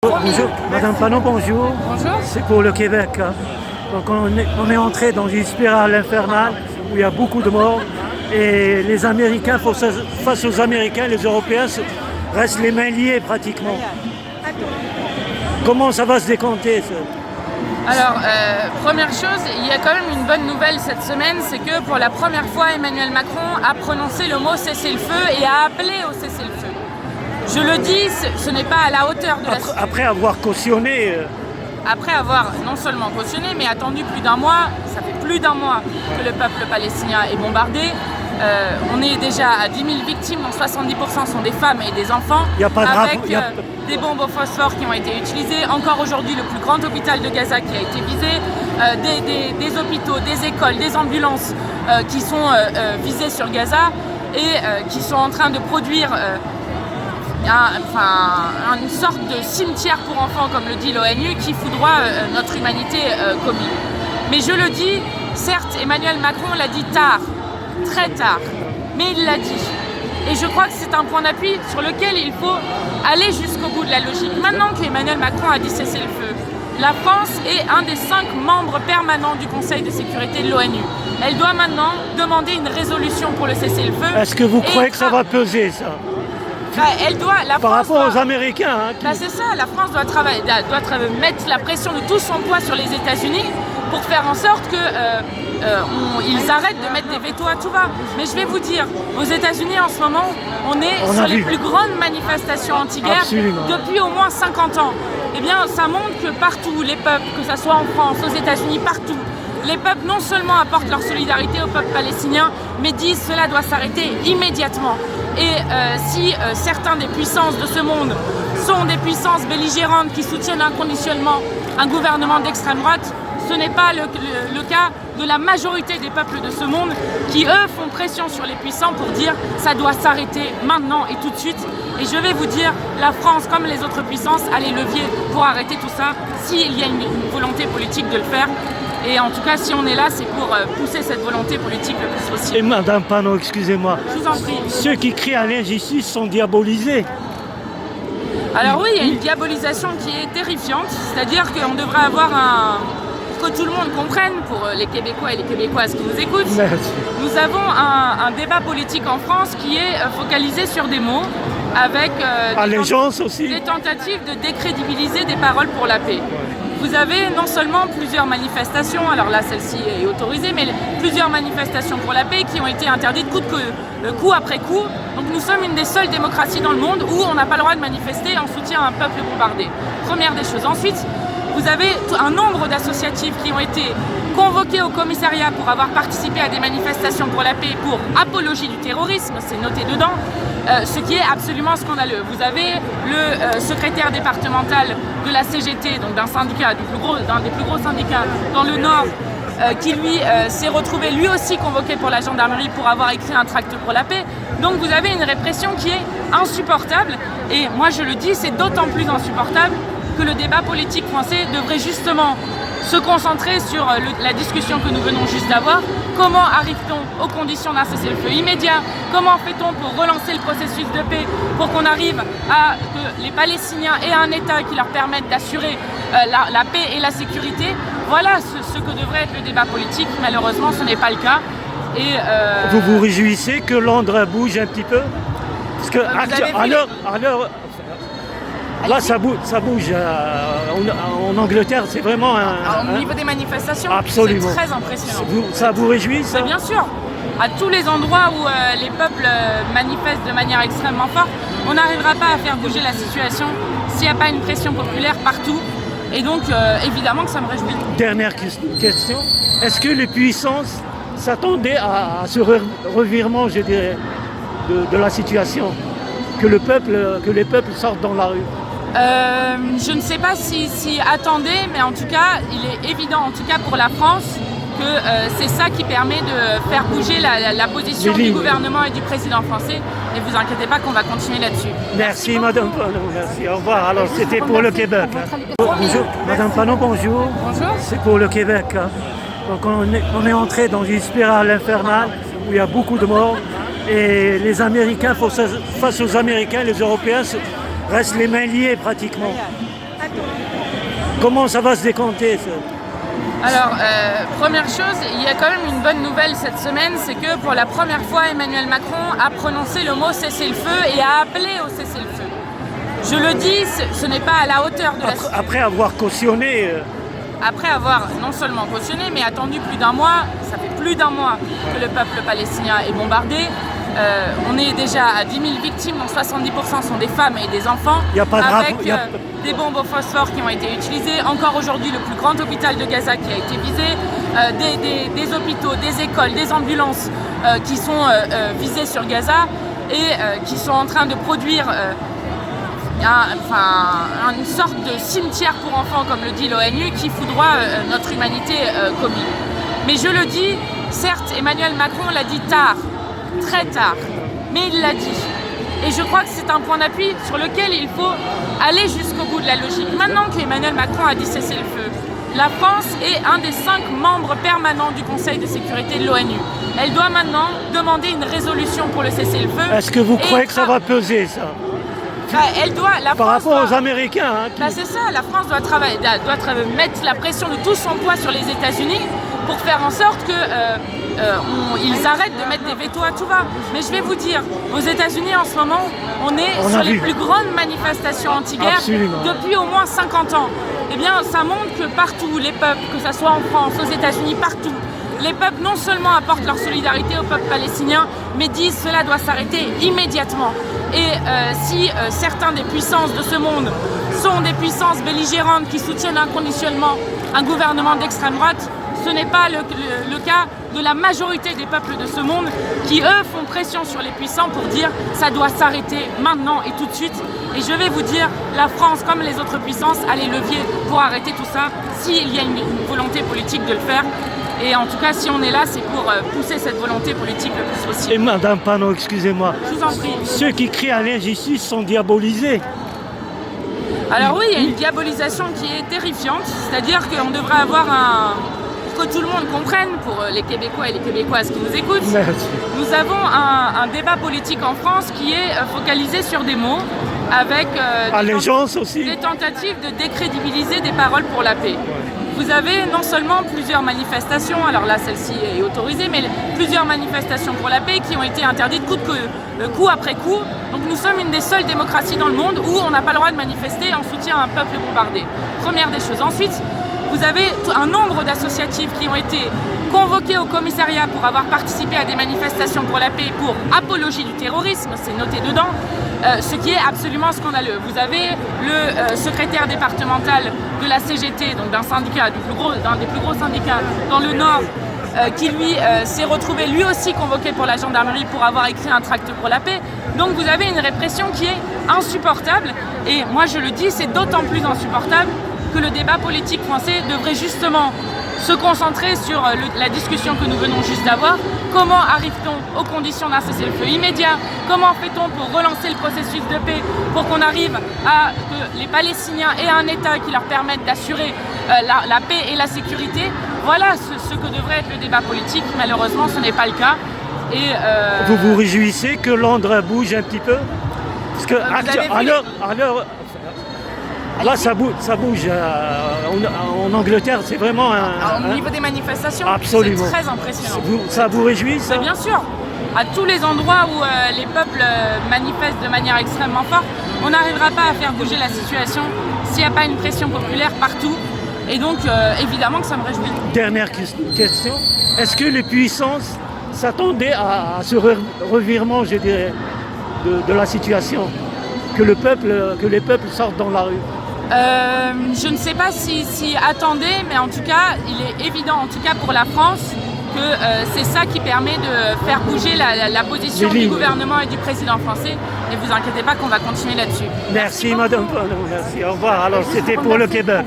Bonjour, Madame Panon, bonjour. Bonjour. C'est pour le Québec, hein. Donc on est entré dans une spirale infernale où il y a beaucoup de morts. Et les Américains, face aux Américains, les Européens restent les mains liées pratiquement. Comment ça va se décompter ça? Alors, première chose, il y a quand même une bonne nouvelle cette semaine, c'est que pour la première fois, Emmanuel Macron a prononcé le mot cessez-le-feu et a appelé au cessez-le-feu. Je le dis, ce n'est pas à la hauteur de la situation. Après avoir cautionné... Après avoir non seulement cautionné, mais attendu plus d'un mois, ça fait plus d'un mois que le peuple palestinien est bombardé. On est déjà à 10 000 victimes, dont 70% sont des femmes et des enfants, avec des bombes au phosphore qui ont été utilisées. Encore aujourd'hui, le plus grand hôpital de Gaza qui a été visé, des hôpitaux, des écoles, des ambulances qui sont visées sur Gaza et qui sont en train de produire une sorte de cimetière pour enfants, comme le dit l'ONU, qui foudroie notre humanité commune. Mais je le dis, certes, Emmanuel Macron l'a dit tard, très tard, mais il l'a dit. Et je crois que c'est un point d'appui sur lequel il faut aller jusqu'au bout de la logique. Maintenant qu'Emmanuel Macron a dit cesser le feu, la France est un des 5 membres permanents du Conseil de sécurité de l'ONU. Elle doit maintenant demander une résolution pour le cessez-le-feu. Est-ce que vous croyez que ça va peser, ça? Par rapport aux Américains, hein, c'est ça, la France doit mettre la pression de tout son poids sur les États-Unis pour faire en sorte qu'ils arrêtent de mettre des vétos à tout va. Mais je vais vous dire, aux États-Unis en ce moment, on est sur les plus grandes manifestations anti-guerre depuis au moins 50 ans. Eh bien, ça montre que partout, les peuples, que ce soit en France, aux États-Unis, partout, les peuples non seulement apportent leur solidarité au peuple palestinien, mais disent cela doit s'arrêter immédiatement. Et si certains des puissances de ce monde sont des puissances belligérantes qui soutiennent inconditionnellement un gouvernement d'extrême droite, ce n'est pas le cas de la majorité des peuples de ce monde qui, eux, font pression sur les puissants pour dire ça doit s'arrêter maintenant et tout de suite. Et je vais vous dire, la France, comme les autres puissances, a les leviers pour arrêter tout ça, s'il y a une volonté politique de le faire. Et en tout cas, si on est là, c'est pour pousser cette volonté politique le plus possible. Et Madame Panon, excusez-moi. Je vous en prie. Ceux qui crient à l'injustice sont diabolisés. Alors oui, il y a une diabolisation qui est terrifiante. C'est-à-dire qu'on devrait avoir que tout le monde comprenne, pour les Québécois et les Québécoises qui nous écoutent. Merci. Nous avons un débat politique en France qui est focalisé sur des mots, avec des tentatives de décrédibiliser des paroles pour la paix. Vous avez non seulement plusieurs manifestations, alors là celle-ci est autorisée, mais plusieurs manifestations pour la paix qui ont été interdites coup après coup. Donc nous sommes une des seules démocraties dans le monde où on n'a pas le droit de manifester en soutien à un peuple bombardé. Première des choses. Ensuite, vous avez un nombre d'associatifs qui ont été convoqués au commissariat pour avoir participé à des manifestations pour la paix pour apologie du terrorisme, c'est noté dedans, ce qui est absolument scandaleux. Vous avez le secrétaire départemental de la CGT, donc d'un syndicat, d'un des plus gros syndicats dans le Nord, qui lui s'est retrouvé lui aussi convoqué pour la gendarmerie pour avoir écrit un tract pour la paix. Donc vous avez une répression qui est insupportable, et moi je le dis, c'est d'autant plus insupportable que le débat politique français devrait justement se concentrer sur la discussion que nous venons juste d'avoir. Comment arrive-t-on aux conditions d'un cessez-le-feu immédiat? Comment fait-on pour relancer le processus de paix, pour qu'on arrive à que les Palestiniens aient un État qui leur permette d'assurer la paix et la sécurité? Voilà ce que devrait être le débat politique. Malheureusement, ce n'est pas le cas. Et vous vous réjouissez que Londres bouge un petit peu? Parce que là, ça bouge. En Angleterre, c'est vraiment au niveau des manifestations, absolument. C'est très impressionnant. Ça vous réjouit, ça? Bien sûr. À tous les endroits où les peuples manifestent de manière extrêmement forte, on n'arrivera pas à faire bouger la situation s'il n'y a pas une pression populaire partout. Et donc, évidemment que ça me réjouit. Dernière question. Est-ce que les puissances s'attendaient à ce revirement, je dirais, de la situation? Que les peuples sortent dans la rue? Je ne sais pas si attendez, mais en tout cas, il est évident, en tout cas pour la France, que c'est ça qui permet de faire bouger la position du gouvernement et du président français. Et vous inquiétez pas qu'on va continuer là-dessus. Merci Madame Panon, merci. Au revoir. Alors c'était pour le Québec. Bonjour, Madame Panon, bonjour. Bonjour. C'est pour le Québec. Donc on est entré dans une spirale infernale où il y a beaucoup de morts. Et les Américains, face aux Américains, les Européens restent les mains liées pratiquement. Comment ça va se décanter ça? Alors, première chose, il y a quand même une bonne nouvelle cette semaine, c'est que pour la première fois, Emmanuel Macron a prononcé le mot cessez-le-feu et a appelé au cessez-le-feu. Je le dis, ce n'est pas à la hauteur de la situation. Après avoir cautionné... Après avoir non seulement cautionné, mais attendu plus d'un mois, ça fait plus d'un mois que le peuple palestinien est bombardé. On est déjà à 10 000 victimes, dont 70% sont des femmes et des enfants, avec des bombes au phosphore qui ont été utilisées. Encore aujourd'hui, le plus grand hôpital de Gaza qui a été visé, des hôpitaux, des écoles, des ambulances qui sont visées sur Gaza et qui sont en train de produire une sorte de cimetière pour enfants, comme le dit l'ONU, qui foudroie notre humanité commune. Mais je le dis, certes, Emmanuel Macron l'a dit tard, très tard, mais il l'a dit. Et je crois que c'est un point d'appui sur lequel il faut aller jusqu'au bout de la logique. Maintenant qu'Emmanuel Macron a dit cesser le feu, la France est un des 5 membres permanents du Conseil de sécurité de l'ONU. Elle doit maintenant demander une résolution pour le cessez-le-feu. Est-ce que vous croyez que ça va peser, ça? Par rapport aux Américains. C'est ça, la France doit mettre la pression de tout son poids sur les États-Unis pour faire en sorte qu'ils arrêtent de mettre des vétos à tout va. Mais je vais vous dire, aux États-Unis en ce moment, on est sur les plus grandes manifestations anti-guerre depuis au moins 50 ans. Eh bien, ça montre que partout, les peuples, que ce soit en France, aux États-Unis, partout, les peuples non seulement apportent leur solidarité au peuple palestinien, mais disent cela doit s'arrêter immédiatement. Et si certains des puissances de ce monde sont des puissances belligérantes qui soutiennent inconditionnellement un gouvernement d'extrême droite, ce n'est pas le cas de la majorité des peuples de ce monde qui, eux, font pression sur les puissants pour dire ça doit s'arrêter maintenant et tout de suite. Et je vais vous dire, la France, comme les autres puissances, a les leviers pour arrêter tout ça s'il y a une volonté politique de le faire. Et en tout cas, si on est là, c'est pour pousser cette volonté politique le plus possible. Et Madame Panot, excusez-moi. Je vous en prie. Ceux qui crient à l'injustice sont diabolisés. Alors oui, il y a une diabolisation qui est terrifiante. C'est-à-dire qu'on devrait avoir pour que tout le monde comprenne, pour les Québécois et les Québécoises qui nous écoutent, nous avons un débat politique en France qui est focalisé sur des mots, avec des tentatives de décrédibiliser des paroles pour la paix. Vous avez non seulement plusieurs manifestations, alors là celle-ci est autorisée, mais plusieurs manifestations pour la paix qui ont été interdites coup après coup. Donc nous sommes une des seules démocraties dans le monde où on n'a pas le droit de manifester en soutien à un peuple bombardé. Première des choses. Ensuite, vous avez un nombre d'associatifs qui ont été convoqués au commissariat pour avoir participé à des manifestations pour la paix pour apologie du terrorisme, c'est noté dedans, ce qui est absolument scandaleux. Vous avez le secrétaire départemental de la CGT, donc d'un syndicat, d'un des plus gros syndicats dans le Nord, qui lui s'est retrouvé lui aussi convoqué pour la gendarmerie pour avoir écrit un tract pour la paix. Donc vous avez une répression qui est insupportable, et moi je le dis, c'est d'autant plus insupportable que le débat politique français devrait justement se concentrer sur la discussion que nous venons juste d'avoir. Comment arrive-t-on aux conditions d'un cessez-le-feu immédiat? Comment fait-on pour relancer le processus de paix, pour qu'on arrive à que les Palestiniens aient un État qui leur permette d'assurer la paix et la sécurité? Voilà ce que devrait être le débat politique. Malheureusement, ce n'est pas le cas. Et vous vous réjouissez que Londres bouge un petit peu? Parce que là, ça bouge. En Angleterre, c'est vraiment au niveau des manifestations, absolument. C'est très impressionnant. Ça vous réjouit, ça? Mais bien sûr. À tous les endroits où les peuples manifestent de manière extrêmement forte, on n'arrivera pas à faire bouger la situation s'il n'y a pas une pression populaire partout. Et donc, évidemment que ça me réjouit. Dernière question. Est-ce que les puissances s'attendaient à ce revirement, je dirais, de la situation? Que les peuples sortent dans la rue? Je ne sais pas si attendait, mais en tout cas, il est évident, en tout cas pour la France, que c'est ça qui permet de faire bouger la position du gouvernement et du président français. Et vous inquiétez pas qu'on va continuer là-dessus. Merci Madame Panot, merci. Au revoir. Alors c'était pour le Québec.